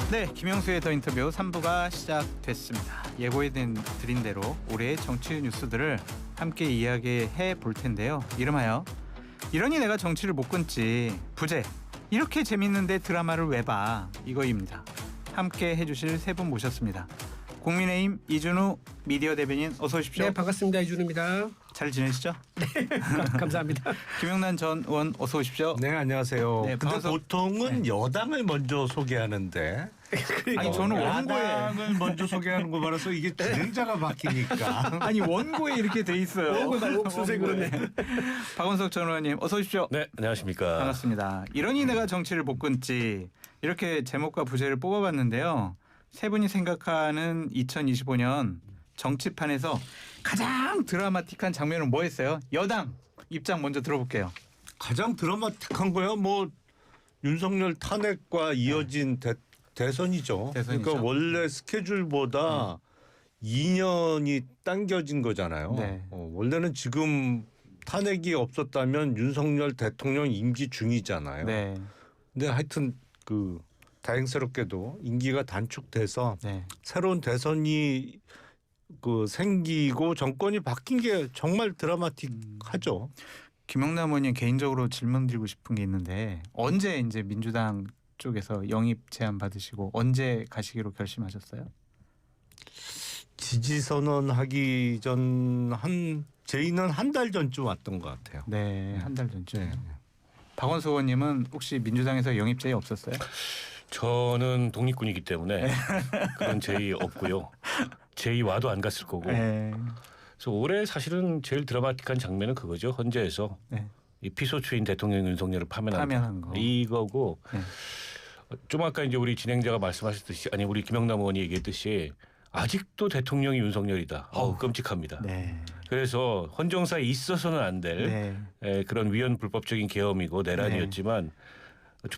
네, 김영수의 더 인터뷰 3부가 시작됐습니다. 예고해드린 대로 올해의 정치 뉴스들을 함께 이야기해 볼 텐데요. 이름하여 이러니 내가 정치를 못 끊지. 부재, 이렇게 재밌는데 드라마를 왜 봐? 이거입니다. 함께 해주실 세 분 모셨습니다. 국민의힘 이준우 미디어 대변인 어서 오십시오. 네, 반갑습니다. 이준우입니다. 잘 지내시죠? 네, 감사합니다. 김영란 전 의원 어서 오십시오. 네, 안녕하세요. 네, 근데 보통은 네. 여당을 먼저 소개하는데 아니 저는 원고에 야당을 먼저 소개하는 거 말아서 이게 진행자가 바뀌니까. 아니 원고에 이렇게 돼 있어요. 원고 말고 옥수수에 그러네. 박원석 전 의원님 어서 오십시오. 네, 안녕하십니까. 반갑습니다. 이러니 내가 정치를 못 끊지. 이렇게 제목과 부제를 뽑아봤는데요. 세 분이 생각하는 2025년 정치판에서 가장 드라마틱한 장면은 뭐였어요? 여당 입장 먼저 들어볼게요. 가장 드라마틱한 거야 뭐 윤석열 탄핵과 이어진 대선이죠. 그러니까 원래 스케줄보다 2년이 당겨진 거잖아요. 네. 원래는 지금 탄핵이 없었다면 윤석열 대통령 임기 중이잖아요. 네. 근데 하여튼 그 다행스럽게도 임기가 단축돼서 네. 새로운 대선이 그 생기고 정권이 바뀐 게 정말 드라마틱하죠. 김영남 의원님 개인적으로 질문 드리고 싶은 게 있는데 언제 이제 민주당 쪽에서 영입 제안 받으시고 언제 가시기로 결심하셨어요? 지지 선언하기 전 제의는 한 달 전쯤 왔던 것 같아요. 네, 한 달 전쯤. 네. 박원석 의원님은 혹시 민주당에서 영입 제의 없었어요? 저는 독립군이기 때문에 그런 제의 없고요. 제의 와도 안 갔을 거고. 네. 그래서 올해 사실은 제일 드라마틱한 장면은 그거죠. 헌재에서 네. 이 피소추인 대통령 윤석열을 파면한 거. 이거고. 네. 좀 아까 이제 우리 진행자가 말씀하셨듯이 아니 우리 김영남 의원이 얘기했듯이 아직도 대통령이 윤석열이다. 끔찍합니다. 네. 그래서 헌정사에 있어서는 안 될 네. 그런 위헌 불법적인 계엄이고 내란이었지만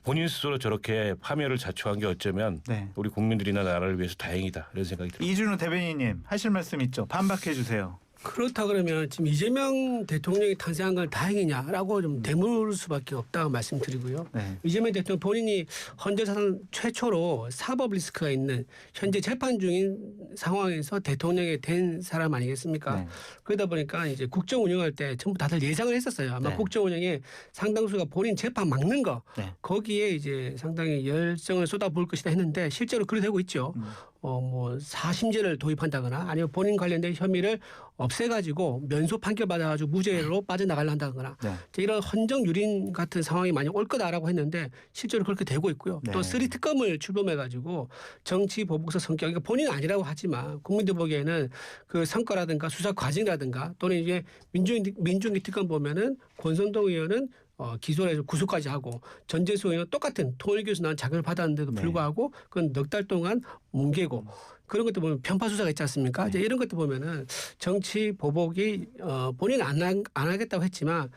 본인 스스로 저렇게 파멸을 자초한 게 어쩌면 네. 우리 국민들이나 나라를 위해서 다행이다 이런 생각이 듭니다. 이준우 대변인님 하실 말씀 있죠? 반박해 주세요. 그렇다 그러면 지금 이재명 대통령이 탄생한 건 다행이냐라고 좀 되물을 수밖에 없다고 말씀드리고요. 네. 이재명 대통령 본인이 헌재 사상 최초로 사법 리스크가 있는 현재 재판 중인 상황에서 대통령이 된 사람 아니겠습니까? 네. 그러다 보니까 이제 국정 운영할 때 전부 다들 예상을 했었어요. 아마 네. 국정 운영에 상당수가 본인 재판 막는 거 네. 거기에 이제 상당히 열정을 쏟아부을 것이다 했는데 실제로 그래 되고 있죠. 음. 뭐 사심제를 도입한다거나 아니면 본인 관련된 혐의를 없애가지고 면소 판결 받아가지고 무죄로 빠져나가려 한다거나 네. 이런 헌정 유린 같은 상황이 많이 올 거다라고 했는데 실제로 그렇게 되고 있고요. 네. 또 3특검을 출범해가지고 정치 보복서 성격, 그러니까 본인은 아니라고 하지만 국민들 보기에는 그 성과라든가 수사 과정이라든가 또는 이제 민중기 특검 보면은 권선동 의원은 기소를 해서 구속까지 하고 전재수 의원은 똑같은 통일교에서 나온 자격을 받았는데도 네. 불구하고 그건 넉 달 동안 뭉개고 그런 것도 보면 편파 수사가 있지 않습니까? 네. 이제 이런 것도 보면은 정치 보복이 본인은 안 하겠다고 했지만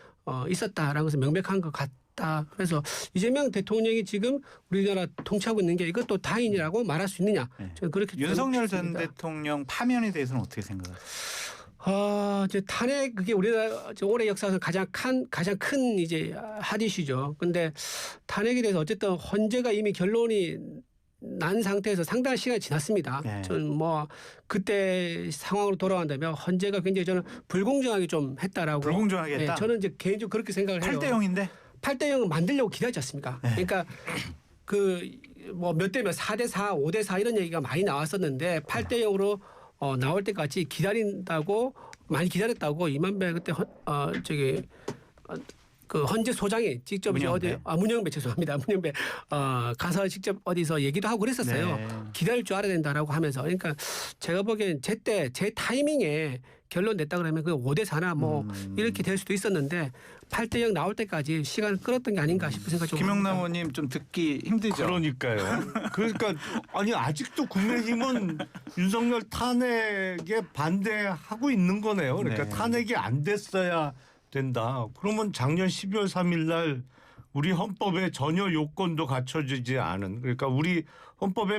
있었다라는 것은 명백한 것 같다. 그래서 이재명 대통령이 지금 우리나라 통치하고 있는 게 이것도 다인이라고 말할 수 있느냐? 네. 저는 그렇게 윤석열 전 싶습니다. 대통령 파면에 대해서는 어떻게 생각하세요? 이제 탄핵 그게 우리나라 올해 역사에서 가장 큰 이제 핫이슈죠. 근데 탄핵에 대해서 어쨌든 헌재가 이미 결론이 난 상태에서 상당한 시간이 지났습니다. 네. 저는 뭐 그때 상황으로 돌아간다면 헌재가 굉장히 저는 불공정하게 좀 했다라고. 불공정하게 했다? 네, 저는 이제 개인적으로 그렇게 생각을 해요. 8대 0인데? 8대 0을 만들려고 기다렸지 않습니까? 네. 그러니까 그 뭐 몇 대 몇 4대 4, 5대 4 이런 얘기가 많이 나왔었는데 8대 0으로 나올 때까지 기다린다고 많이 기다렸다고 이만배 그때 그 헌재 소장이 직접 문영배? 문영배 죄송합니다. 문영배 가서 직접 어디서 얘기도 하고 그랬었어요. 네. 기다릴 줄 알아야 된다라고 하면서 그러니까 제가 보기엔 제때 제 타이밍에 결론 냈다 그러면 그 5대 4나 뭐 이렇게 될 수도 있었는데 8대 0 나올 때까지 시간을 끌었던 게 아닌가 싶은 생각 좀 김영남 합니다. 의원님 좀 듣기 힘들죠? 그러니까요. 그러니까 아니 아직도 국민의힘은 윤석열 탄핵에 반대하고 있는 거네요. 그러니까 네. 탄핵이 안 됐어야 된다. 그러면 작년 12월 3일 날 우리 헌법에 전혀 요건도 갖춰지지 않은 그러니까 우리 헌법에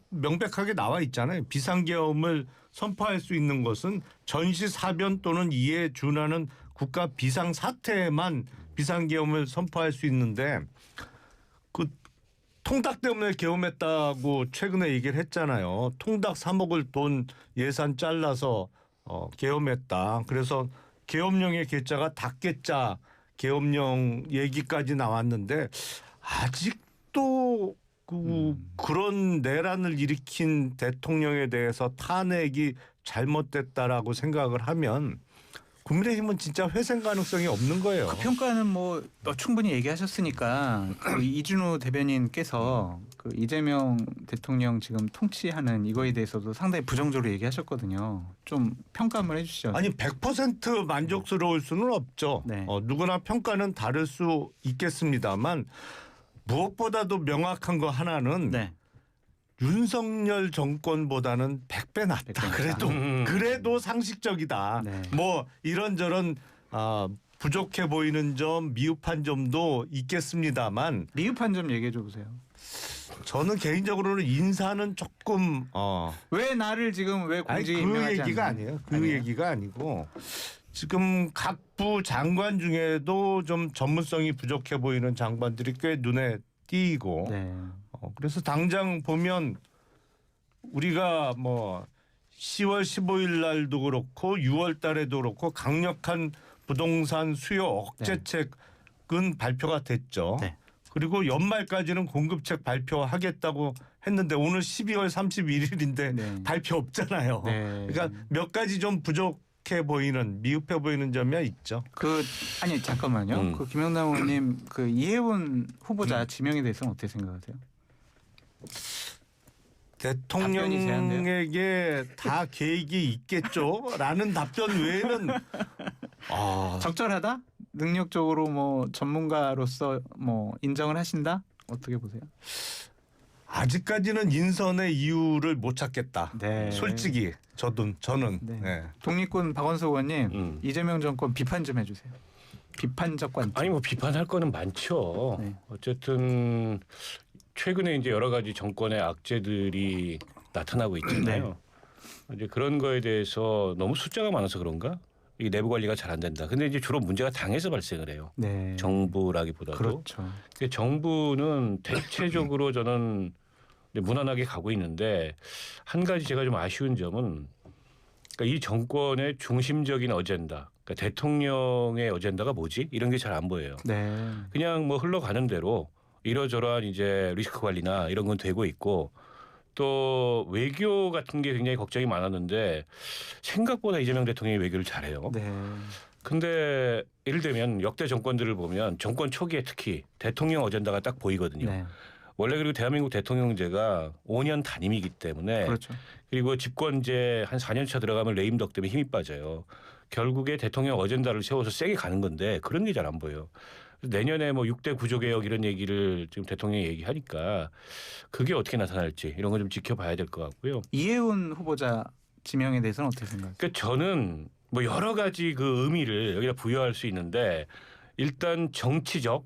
명백하게 나와 있잖아요. 비상계엄을 선포할 수 있는 것은 전시사변 또는 이에 준하는 국가 비상사태에만 비상계엄을 선포할 수 있는데 그 통닭 때문에 계엄했다고 최근에 얘기를 했잖아요. 통닭 3억을 돈 예산 잘라서 계엄했다. 그래서 계엄령의 계자가 닭계자 계엄령 얘기까지 나왔는데 아직도 그런 내란을 일으킨 대통령에 대해서 탄핵이 잘못됐다라고 생각을 하면 국민의힘은 진짜 회생 가능성이 없는 거예요. 그 평가는 뭐 충분히 얘기하셨으니까 그 이준우 대변인께서 그 이재명 대통령 지금 통치하는 이거에 대해서도 상당히 부정적으로 얘기하셨거든요. 좀 평가 한번 해주시죠. 아니 100% 만족스러울 수는 없죠. 네. 누구나 평가는 다를 수 있겠습니다만 무엇보다도 명확한 거 하나는 네. 윤석열 정권보다는 100배 낫다. 100배 그래도 상식적이다. 네. 뭐 이런저런 부족해 보이는 점, 미흡한 점도 있겠습니다만 미흡한 점 얘기해 줘 보세요. 저는 개인적으로는 인사는 조금 왜 나를 지금 왜 아니 공직에 그 임명하지 얘기가 않나? 아니에요. 그 얘기가 아니고 지금 각 부 장관 중에도 좀 전문성이 부족해 보이는 장관들이 꽤 눈에 띄고 네. 그래서 당장 보면 우리가 뭐 10월 15일 날도 그렇고 6월 달에도 그렇고 강력한 부동산 수요 억제책은 발표가 됐죠. 네. 그리고 연말까지는 공급책 발표하겠다고 했는데 오늘 12월 31일인데 네. 발표 없잖아요. 네. 그러니까 몇 가지 좀 부족해 보이는 미흡해 보이는 점이 있죠. 아니 잠깐만요. 그 김영남 의원님 그 이혜원 후보자 지명에 대해서는 어떻게 생각하세요? 대통령에게 다 계획이 있겠죠라는 답변 외에는 적절하다? 능력적으로 뭐 전문가로서 뭐 인정을 하신다? 어떻게 보세요? 아직까지는 인선의 이유를 못 찾겠다. 네. 솔직히 저는 네. 네. 독립군 박원석 의원님 이재명 정권 비판 좀 해주세요. 비판적 관점. 아니 뭐 비판할 거는 많죠. 네. 어쨌든 최근에 이제 여러 가지 정권의 악재들이 나타나고 있잖아요. 이제 그런 거에 대해서 너무 숫자가 많아서 그런가? 이게 내부 관리가 잘 안 된다. 근데 이제 주로 문제가 당에서 발생을 해요. 네. 정부라기보다도. 그렇죠. 정부는 대체적으로 저는 무난하게 가고 있는데 한 가지 제가 좀 아쉬운 점은 그러니까 이 정권의 중심적인 어젠다, 그러니까 대통령의 어젠다가 뭐지? 이런 게 잘 안 보여요. 네. 그냥 뭐 흘러가는 대로 이러저러한 이제 리스크 관리나 이런 건 되고 있고 또 외교 같은 게 굉장히 걱정이 많았는데 생각보다 이재명 대통령이 외교를 잘해요. 네. 근데 예를 들면 역대 정권들을 보면 정권 초기에 특히 대통령 어젠다가 딱 보이거든요. 네. 원래 그리고 대한민국 대통령제가 5년 단임이기 때문에 그렇죠. 그리고 집권제 한 4년 차 들어가면 레임덕 때문에 힘이 빠져요. 결국에 대통령 어젠다를 세워서 세게 가는 건데 그런 게 잘 안 보여요. 내년에 뭐 6대 구조개혁 이런 얘기를 지금 대통령이 얘기하니까 그게 어떻게 나타날지 이런 거 좀 지켜봐야 될 것 같고요. 이혜원 후보자 지명에 대해서는 어떻게 생각하세요? 그러니까 저는 뭐 여러 가지 그 의미를 여기다 부여할 수 있는데 일단 정치적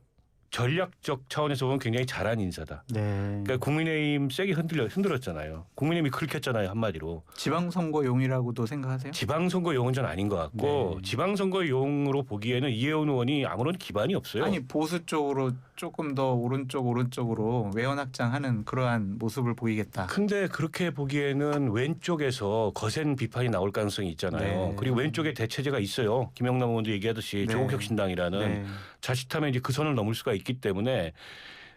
전략적 차원에서 보면 굉장히 잘한 인사다. 네. 그러니까 국민의힘 세게 흔들었잖아요. 국민의힘이 긁혔잖아요 한마디로. 지방선거용이라고도 생각하세요? 지방선거용은 전 아닌 것 같고 네. 지방선거용으로 보기에는 이혜원 의원이 아무런 기반이 없어요. 아니 보수 쪽으로 조금 더 오른쪽으로 외연 확장하는 그러한 모습을 보이겠다. 근데 그렇게 보기에는 왼쪽에서 거센 비판이 나올 가능성이 있잖아요. 네. 그리고 왼쪽에 대체제가 있어요. 김영남 의원도 얘기하듯이 네. 조국혁신당이라는 네. 자칫하면 이제 그 선을 넘을 수가 있기 때문에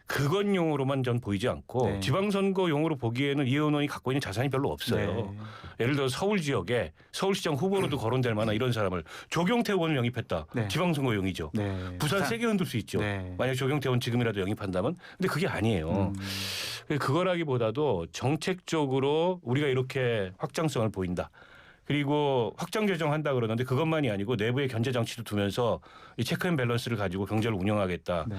그것용으로만 전 보이지 않고 네. 지방선거용으로 보기에는 이혜원 의원이 갖고 있는 자산이 별로 없어요. 네. 예를 들어 서울 지역에 서울시장 후보로도 거론될 만한 이런 사람을 조경태 의원을 영입했다. 네. 지방선거용이죠. 네. 부산 세게 흔들 수 있죠. 네. 만약 조경태 의원 지금이라도 영입한다면. 근데 그게 아니에요. 그거라기보다도 정책적으로 우리가 이렇게 확장성을 보인다. 그리고 확장 재정한다 그러는데 그것만이 아니고 내부의 견제 장치도 두면서 이 체크 앤 밸런스를 가지고 경제를 운영하겠다. 네.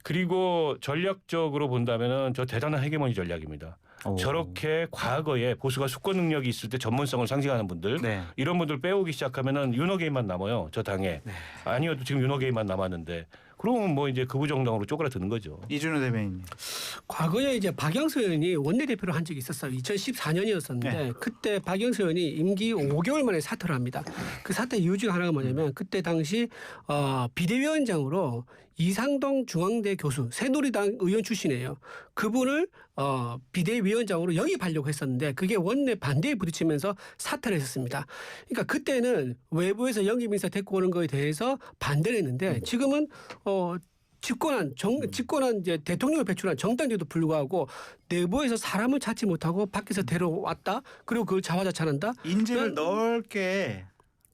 그리고 전략적으로 본다면은 저 대단한 헤게모니 전략입니다. 오. 저렇게 과거에 보수가 수권 능력이 있을 때 전문성을 상징하는 분들 네. 이런 분들 빼오기 시작하면은 윤호개인만 남아요. 저 당에. 네. 아니어도 지금 윤호개인만 남았는데 그러면 뭐 이제 극우 정당으로 쪼그라드는 거죠. 이준우 대변인님. 과거에 이제 박영수 의원이 원내대표를 한 적이 있었어요. 2014년이었었는데 네. 그때 박영수 의원이 임기 5개월 만에 사퇴를 합니다. 그 사퇴 이유 중 하나가 뭐냐면 그때 당시 비대위원장으로 이상동 중앙대 교수 새누리당 의원 출신이에요. 그분을 비대위원장으로 영입하려고 했었는데 그게 원내 반대에 부딪히면서 사퇴를 했었습니다. 그러니까 그때는 외부에서 영입 인사 데리고 오는 거에 대해서 반대를 했는데 지금은 집권한 이제 대통령을 배출한 정당에도 불구하고 내부에서 사람을 찾지 못하고 밖에서 데려왔다. 그리고 그걸 자화자찬한다. 인재를 넓게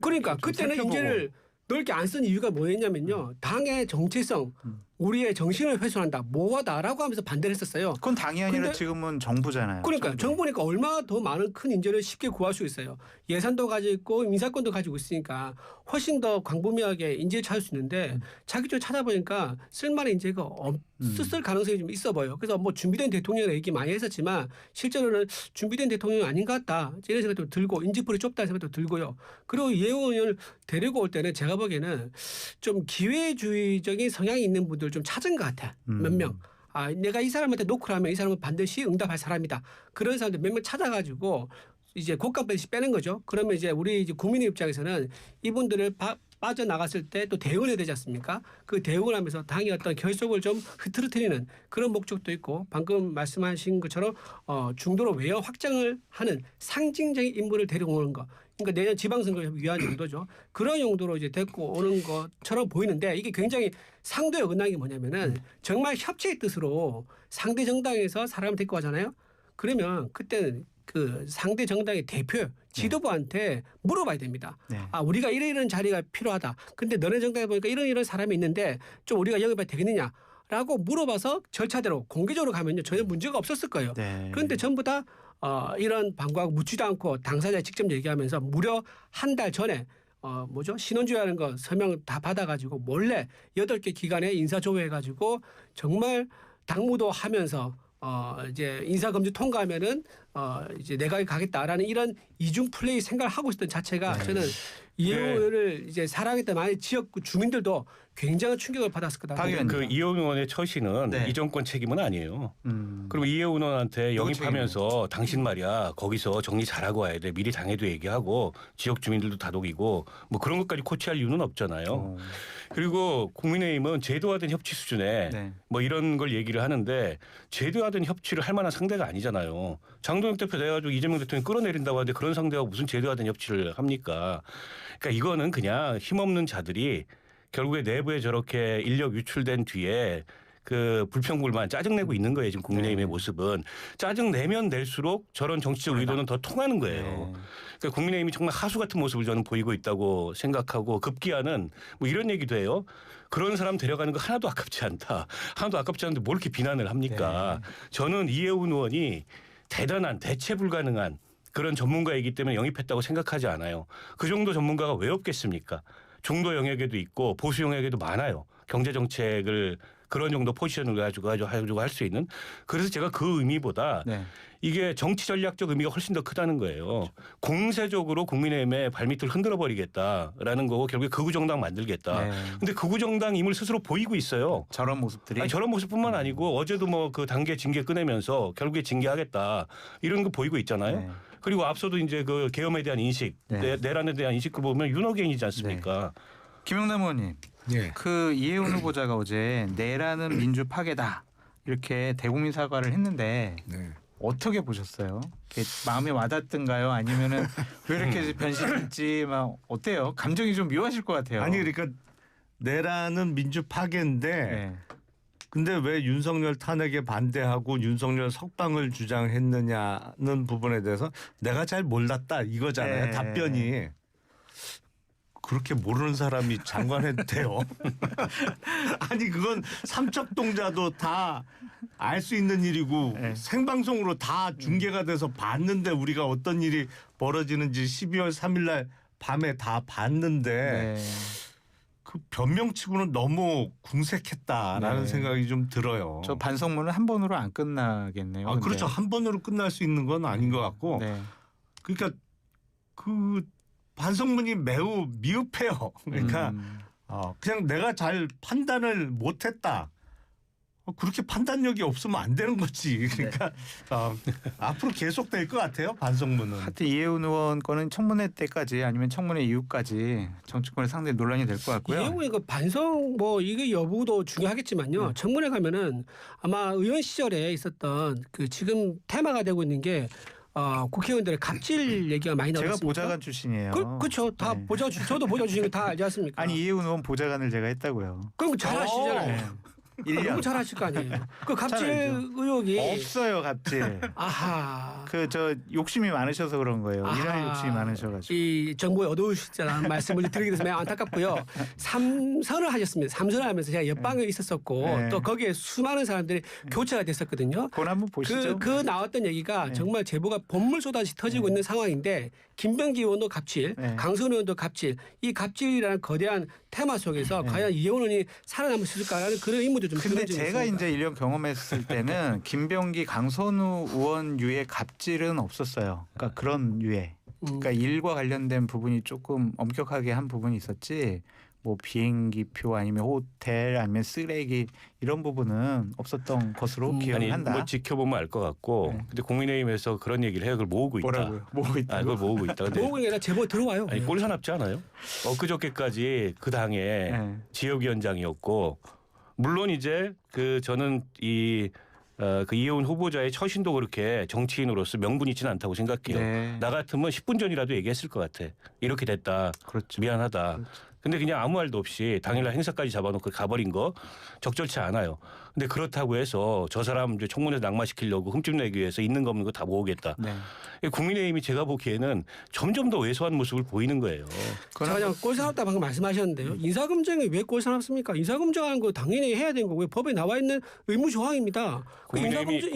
그러니까 좀 그때는 살펴보고. 인재를 넓게 안 쓴 이유가 뭐였냐면요. 당의 정체성, 우리의 정신을 훼손한다. 뭐하다라고 하면서 반대를 했었어요. 그건 당이 아니라 근데- 지금은 정부잖아요. 그러니까 정부. 정부니까 얼마나 더 많은 큰 인재를 쉽게 구할 수 있어요. 예산도 가지고 있고 인사권도 가지고 있으니까 훨씬 더 광범위하게 인재를 찾을 수 있는데 자기 쪽 찾아보니까 쓸만한 인재가 없을 가능성이 좀 있어 보여요. 그래서 뭐 준비된 대통령이라 얘기 많이 했었지만 실제로는 준비된 대통령이 아닌 것 같다. 이런 생각도 들고 인지풀이 좁다는 생각도 들고요. 그리고 예우 의원을 데리고 올 때는 제가 보기에는 좀 기회주의적인 성향이 있는 분들 좀 찾은 것 같아. 몇 명. 내가 이 사람한테 노크를 하면 이 사람은 반드시 응답할 사람이다. 그런 사람들 몇 명 찾아가지고 이제 곡간 빼듯이 빼는 거죠. 그러면 이제 우리 이제 국민의 입장에서는 이분들을 빠져나갔을 때 또 대응을 해야 되지 않습니까? 그 대응을 하면서 당의 어떤 결속을 좀 흐트러뜨리는 그런 목적도 있고 방금 말씀하신 것처럼 중도로 외연 확장을 하는 상징적인 인물을 데려오는 거. 그러니까 내년 지방선거를 위한 용도죠. 그런 용도로 이제 데리고 오는 것처럼 보이는데 이게 굉장히 상도에 어긋나는 게 뭐냐면은 정말 협치의 뜻으로 상대 정당에서 사람을 데리고 가잖아요. 그러면 그때는 그 상대 정당의 대표 지도부한테 물어봐야 됩니다. 네. 우리가 이런 자리가 필요하다. 근데 너네 정당에 보니까 이런 사람이 있는데 좀 우리가 영입해도 되겠느냐? 라고 물어봐서 절차대로 공개적으로 가면요 전혀 문제가 없었을 거예요. 네. 그런데 전부 다 이런 방구하고 묻지도 않고 당사자에 직접 얘기하면서 무려 한 달 전에 신원주의라는 거 서명 다 받아가지고 몰래 8개 기관에 인사조회해가지고 정말 당무도 하면서 이제 인사검증 통과하면은 이제 내각에 가겠다라는 이런 이중 플레이 생각을 하고 있었던 자체가 저는 이해를 이제 사랑했던 많은 지역 주민들도 굉장한 충격을 받았을 거다. 박 의원님. 그 이혜훈 의원의 처신은 네. 이 정권 책임은 아니에요. 그리고 이혜훈 의원한테 누구 영입하면서 당신 말이야 거기서 정리 잘하고 와야 돼. 미리 당에도 얘기하고 지역 주민들도 다독이고 뭐 그런 것까지 코치할 이유는 없잖아요. 그리고 국민의힘은 제도화된 협치 수준에 네. 뭐 이런 걸 얘기를 하는데 제도화된 협치를 할 만한 상대가 아니잖아요. 장동혁 대표 돼가지고 이재명 대통령이 끌어내린다고 하는데 그런 상대가 무슨 제도화된 협치를 합니까? 그러니까 이거는 그냥 힘없는 자들이 결국에 내부에 저렇게 인력 유출된 뒤에 그 불평불만 짜증내고 있는 거예요. 지금 국민의힘의 모습은. 짜증내면 낼수록 저런 정치적 의도는 더 통하는 거예요. 네. 그러니까 국민의힘이 정말 하수 같은 모습을 저는 보이고 있다고 생각하고 급기야는 뭐 이런 얘기도 해요. 그런 사람 데려가는 거 하나도 아깝지 않다. 하나도 아깝지 않은데 뭘 이렇게 비난을 합니까? 저는 이혜훈 의원이 대단한 대체 불가능한 그런 전문가이기 때문에 영입했다고 생각하지 않아요. 그 정도 전문가가 왜 없겠습니까? 중도 영역에도 있고 보수 영역에도 많아요. 경제 정책을 그런 정도 포지션을 가지고 할 수 있는. 그래서 제가 그 의미보다 네. 이게 정치 전략적 의미가 훨씬 더 크다는 거예요. 그렇죠. 공세적으로 국민의힘의 발밑을 흔들어 버리겠다라는 거고 결국에 극우 정당 만들겠다. 네. 근데 극우 정당임을 스스로 보이고 있어요. 저런 모습들이 아니, 저런 모습뿐만 아니고 어제도 뭐 그 단계 징계 꺼내면서 결국에 징계하겠다 이런 거 보이고 있잖아요. 네. 그리고 앞서도 이제 그 계엄에 대한 인식, 네. 내란에 대한 인식을 보면 윤호개인이지 않습니까? 김영남 의원님. 예. 그 이혜훈 후보자가 어제 내라는 민주 파괴다 이렇게 대국민 사과를 했는데 네. 어떻게 보셨어요? 이렇게 마음에 와닿던가요? 아니면은 왜 이렇게 변신했지 막 어때요? 감정이 좀 묘하실 것 같아요. 아니 그러니까 내라는 민주 파괴인데 네. 근데 왜 윤석열 탄핵에 반대하고 윤석열 석방을 주장했느냐는 부분에 대해서 내가 잘 몰랐다 이거잖아요. 네. 답변이. 그렇게 모르는 사람이 장관해도 돼요. 아니 그건 삼척동자도 다 알 수 있는 일이고 네. 생방송으로 다 중계가 돼서 봤는데 우리가 어떤 일이 벌어지는지 12월 3일 날 밤에 다 봤는데 네. 그 변명치고는 너무 궁색했다라는 네. 생각이 좀 들어요. 저 반성문은 한 번으로 안 끝나겠네요. 근데. 그렇죠. 한 번으로 끝날 수 있는 건 아닌 것 같고 네. 그러니까 그 반성문이 매우 미흡해요. 그러니까 그냥 내가 잘 판단을 못했다. 그렇게 판단력이 없으면 안 되는 거지. 그러니까 앞으로 계속 될 것 같아요. 반성문은. 하여튼 이해운 의원 거는 청문회 때까지 아니면 청문회 이후까지 정치권에 상당히 논란이 될 것 같고요. 이해운 그 반성 뭐 이게 여부도 중요하겠지만요. 청문회 가면은 아마 의원 시절에 있었던 그 지금 테마가 되고 있는 게 국회의원들의 갑질 얘기가 많이 제가 나왔습니다. 보좌관 출신이에요. 그렇죠. 다 네. 저도 보좌 주신 거 다 알지 않습니까? 아니 이해운 의원 보좌관을 제가 했다고요. 그럼 잘 아시잖아요. 네. 너무 1년 잘 아실 거 아니에요. 그 갑질 잘 알죠. 의혹이 없어요 갑질. 아하. 그 저 욕심이 많으셔서 그런 거예요. 아하. 일하는 욕심이 많으셔가지고. 이 정보에 어두우시다는 말씀을 드리게 돼서 매우 안타깝고요. 삼선을 하셨습니다. 삼선을 하면서 제가 옆방에 있었었고 네. 또 거기에 수많은 사람들이 교체가 됐었거든요. 그건 한번 보시죠. 그 나왔던 얘기가 네. 정말 제보가 본물 쏟아지 터지고 있는 상황인데 김병기 의원도 갑질, 네. 강선 의원도 갑질, 이 갑질이라는 거대한 테마 속에서 과연 이해원 의원이 살아남을 수 있을까라는 그런 의문도 좀 근데 드는 점이 제가 있습니다. 이제 1년 경험했을 때는 김병기, 강선우 의원 유의 갑질은 없었어요. 그러니까 그런 유의. 그러니까 일과 관련된 부분이 조금 엄격하게 한 부분이 있었지. 뭐 비행기표 아니면 호텔 아니면 쓰레기 이런 부분은 없었던 것으로 아니 기억한다. 뭐 지켜보면 알 것 같고 네. 근데 국민의힘에서 그런 얘기를 해요. 그걸 모으고 있다. 뭐라고요? 모으고 있다. 그걸 모으고 있다. 근데 모으고 아니라 제보 들어와요. 아니 네. 꼴사납지 않아요? 엊그저께까지 그 당에 네. 지역위원장이었고 물론 이제 그 저는 그 이해운 후보자의 처신도 그렇게 정치인으로서 명분이 있지는 않다고 생각해요. 네. 나 같으면 10분 전이라도 얘기했을 것 같아. 이렇게 됐다. 그렇죠. 미안하다. 그렇죠. 근데 그냥 아무 말도 없이 당일날 행사까지 잡아놓고 가버린 거 적절치 않아요. 근데 그렇다고 해서 저 사람 이제 청문회에서 낙마시키려고 흠집 내기 위해서 있는 거 없는 거 다 모으겠다. 네. 국민의힘이 제가 보기에는 점점 더 왜소한 모습을 보이는 거예요. 제가 그냥 꼴사납다 방금 말씀하셨는데요. 인사검증이 왜 꼴사납습니까? 인사검증하는 거 당연히 해야 되는 거고요. 법에 나와 있는 의무 조항입니다. 국민의힘이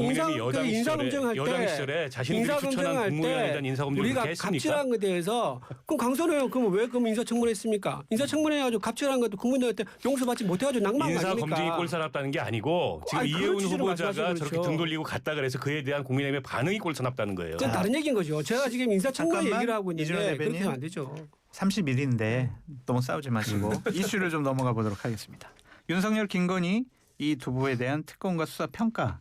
인사검증할 여당 때 시절에 자신들이 추천한 국무위원에 대한 인사검증을 우리가 그렇게 했습니까? 갑질한 것에 대해서 그럼 강선우 의원 그럼 인사청문회 했습니까? 인사청문회 해가지고 갑질한 것도 국민들한테 용서받지 못해가지고 낙마한 거 아닙니까? 인사검증이 꼴사납다는 게 아니고 지금 아니, 이해운 그런 취지로 후보자가 말씀하시죠. 저렇게 그렇죠. 등 돌리고 갔다 그래서 그에 대한 국민의힘의 반응이 꼴사납다는 거예요. 그건 다른 얘기인 거죠. 제가 지금 인사청문회 잠깐만, 얘기를 하고 이준호 있는데 대변인. 그렇게 하면 안 되죠. 31일인데 너무 싸우지 마시고 이슈를 좀 넘어가 보도록 하겠습니다. 윤석열, 김건희 이 두 부에 대한 특검과 수사 평가.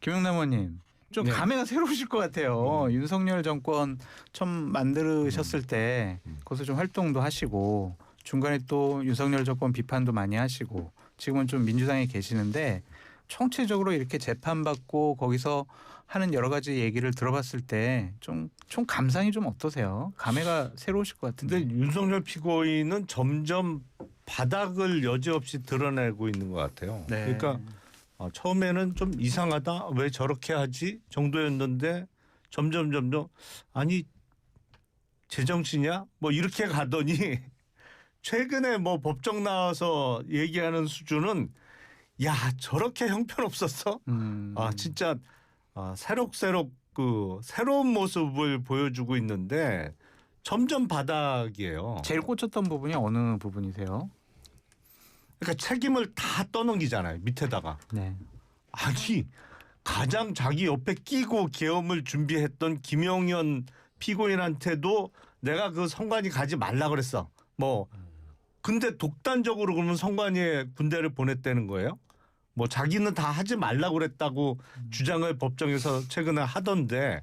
김영남 의원님 좀 네. 감회가 새로우실 것 같아요. 윤석열 정권 처음 만드셨을 때 거기서 좀 활동도 하시고 중간에 또 윤석열 정권 비판도 많이 하시고 지금은 좀 민주당에 계시는데 총체적으로 이렇게 재판받고 거기서 하는 여러 가지 얘기를 들어봤을 때 좀 감상이 좀 어떠세요? 감회가 새로우실 것 같은데. 근데 윤석열 피고인은 점점 바닥을 여지없이 드러내고 있는 것 같아요. 네. 그러니까 처음에는 좀 이상하다, 왜 저렇게 하지 정도였는데 점점 아니 제정신이야? 뭐 이렇게 가더니 최근에 뭐 법정 나와서 얘기하는 수준은 야 저렇게 형편없었어? 진짜 새록새록 그 새로운 모습을 보여주고 있는데 점점 바닥이에요. 제일 꽂혔던 부분이 어느 부분이세요? 그러니까 책임을 다 떠넘기잖아요. 밑에다가. 네. 아니 가장 자기 옆에 끼고 계엄을 준비했던 김영현 피고인한테도 내가 그 성관이 가지 말라 그랬어. 뭐 근데 독단적으로 그러면 성관이의 군대를 보냈다는 거예요? 뭐 자기는 다 하지 말라고 그랬다고 주장을 법정에서 최근에 하던데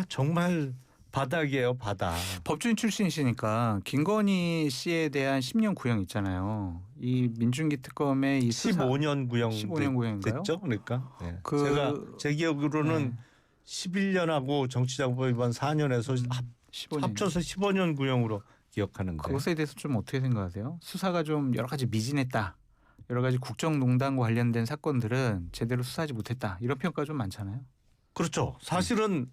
정말 바닥이에요, 바닥. 법조인 출신이시니까 김건희 씨에 대한 10년 구형 있잖아요. 이 민중기 특검의 이 수사 15년 구형 15년 구형인가요? 됐죠, 그러니까. 네. 그- 제가 제 기억으로는 11년하고 정치자금법 위반 4년에서 15년. 합쳐서 15년 구형으로 기억하는데. 그것에 대해서 좀 어떻게 생각하세요? 수사가 좀 여러 가지 미진했다. 여러 가지 국정농단과 관련된 사건들은 제대로 수사하지 못했다. 이런 평가가 좀 많잖아요. 그렇죠. 사실은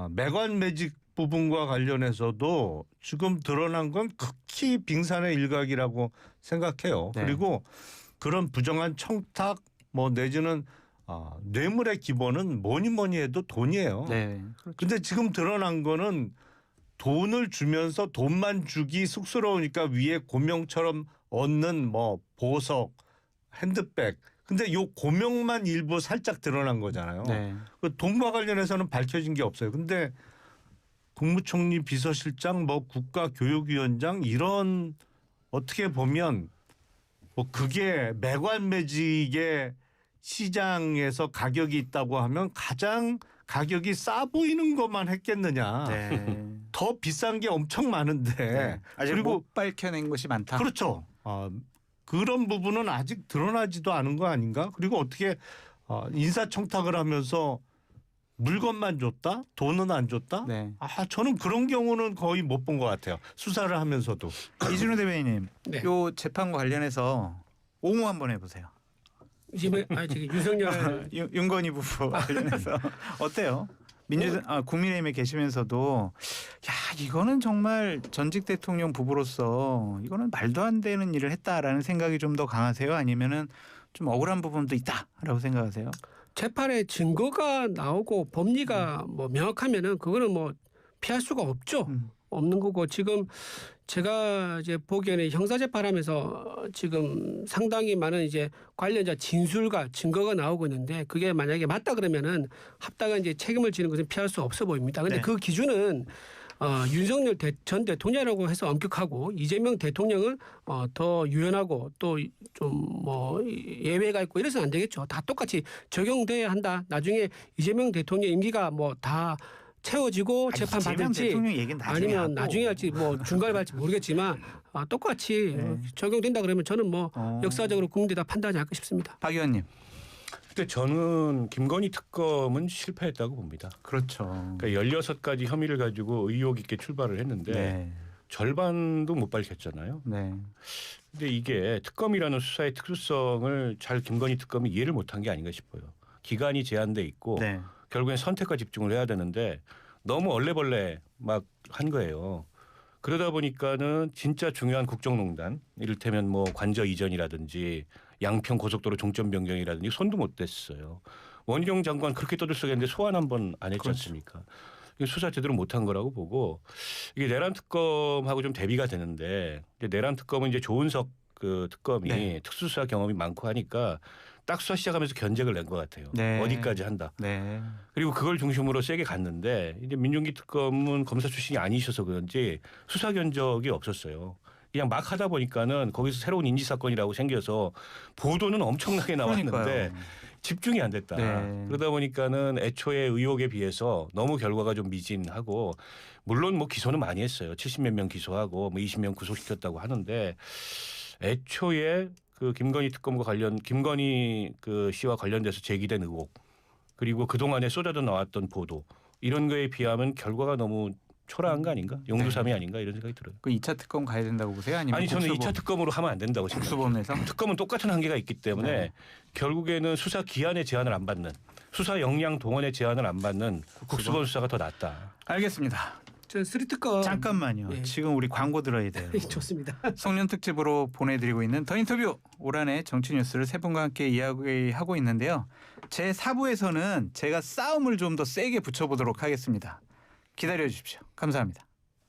매관 매직 부분과 관련해서도 지금 드러난 건 극히 빙산의 일각이라고 생각해요. 네. 그리고 그런 부정한 청탁 뭐 내지는 뇌물의 기본은 뭐니 해도 돈이에요. 네. 그렇죠. 근데 지금 드러난 거는 돈을 주면서 돈만 주기 쑥스러우니까 위에 고명처럼 얻는 뭐 보석, 핸드백. 근데 요 고명만 일부 살짝 드러난 거잖아요. 네. 그 돈과 관련해서는 밝혀진 게 없어요. 근데 국무총리 비서실장 뭐 국가교육위원장 이런 어떻게 보면 뭐 그게 매관매직의 시장에서 가격이 있다고 하면 가장 가격이 싸 보이는 것만 했겠느냐. 네. 더 비싼 게 엄청 많은데. 네. 아직 그리고 못 밝혀낸 것이 많다. 그렇죠. 그런 부분은 아직 드러나지도 않은 거 아닌가? 그리고 어떻게 인사청탁을 하면서 물건만 줬다? 돈은 안 줬다? 네. 저는 그런 경우는 거의 못 본 것 같아요. 수사를 하면서도. 이준우 대변인님, 네. 요 재판과 관련해서 옹호 한번 해보세요. 지금 저기 윤석열 윤건희 부부 관련해서 어때요? 국민의힘에 계시면서도 야 이거는 정말 전직 대통령 부부로서 이거는 말도 안 되는 일을 했다라는 생각이 좀 더 강하세요? 아니면은 좀 억울한 부분도 있다라고 생각하세요? 재판에 증거가 나오고 법리가 뭐 명확하면은 그거는 뭐 피할 수가 없죠. 없는 거고 지금 제가 이제 보기에는 형사 재판하면서 지금 상당히 많은 이제 관련자 진술과 증거가 나오고 있는데 그게 만약에 맞다 그러면은 합당한 이제 책임을 지는 것은 피할 수 없어 보입니다. 근데 네. 그 기준은 윤석열 전 대통령이라고 해서 엄격하고 이재명 대통령은 더 유연하고 또 좀 뭐 예외가 있고 이래서는 안 되겠죠. 다 똑같이 적용돼야 한다. 나중에 이재명 대통령 임기가 뭐 다 채워지고 재판 받을지 대통령 얘기는 나중에 아니면 하고. 나중에 할지 뭐 중간에 할지 모르겠지만 똑같이 네. 적용된다 그러면 저는 뭐 역사적으로 국민들이 다 판단하지 않을까 싶습니다. 박 의원님. 근데 저는 김건희 특검은 실패했다고 봅니다. 그렇죠. 그러니까 16가지 혐의를 가지고 의혹 있게 출발을 했는데 네. 절반도 못 밝혔잖아요. 네. 근데 이게 특검이라는 수사의 특수성을 잘 김건희 특검이 이해를 못한 게 아닌가 싶어요. 기간이 제한돼 있고 네. 결국엔 선택과 집중을 해야 되는데 너무 얼레벌레 막 한 거예요. 그러다 보니까는 진짜 중요한 국정농단, 이를테면 뭐 관저 이전이라든지 양평 고속도로 종점 변경이라든지 손도 못 댔어요. 원희룡 장관 그렇게 떠들썩했는데 소환 한 번 안 했지 그렇죠. 않습니까? 이게 수사 제대로 못한 거라고 보고 이게 내란 특검하고 좀 대비가 되는데 이제 내란 특검은 이제 조은석 그 특검이 네. 특수수사 경험이 많고 하니까 딱 수사 시작하면서 견제를 낸 것 같아요. 네. 어디까지 한다. 네. 그리고 그걸 중심으로 세게 갔는데 이제 민중기 특검은 검사 출신이 아니셔서 그런지 수사 견적이 없었어요. 그냥 막 하다 보니까는 거기서 새로운 인지 사건이라고 생겨서 보도는 엄청나게 나왔는데 그러니까요. 집중이 안 됐다. 네. 그러다 보니까는 애초에 의혹에 비해서 너무 결과가 좀 미진하고 물론 뭐 기소는 많이 했어요. 70몇 명 기소하고 뭐 20명 구속시켰다고 하는데 애초에 그 김건희 특검과 김건희 그 씨와 관련돼서 제기된 의혹 그리고 그동안에 쏟아져 나왔던 보도 이런 거에 비하면 결과가 너무 초라한 거 아닌가? 용두삼이 아닌가 이런 생각이 들어요. 그 2차 특검 가야 된다고 보세요? 아니면 아니 저는 국수본? 2차 특검으로 하면 안 된다고 생각해요. 국수본에서? 특검은 똑같은 한계가 있기 때문에 네. 결국에는 수사 기한의 제한을 안 받는 수사 역량 동원의 제한을 안 받는 국수본 수사가 더 낫다. 알겠습니다. 저 쓰리 특검 잠깐만요. 네. 지금 우리 광고 들어야 돼요. 좋습니다. 송년 특집으로 보내드리고 있는 더 인터뷰 올 한해 정치 뉴스를 세 분과 함께 이야기하고 있는데요. 제 4부에서는 제가 싸움을 좀 더 세게 붙여보도록 하겠습니다. 기다려 주십시오. 감사합니다.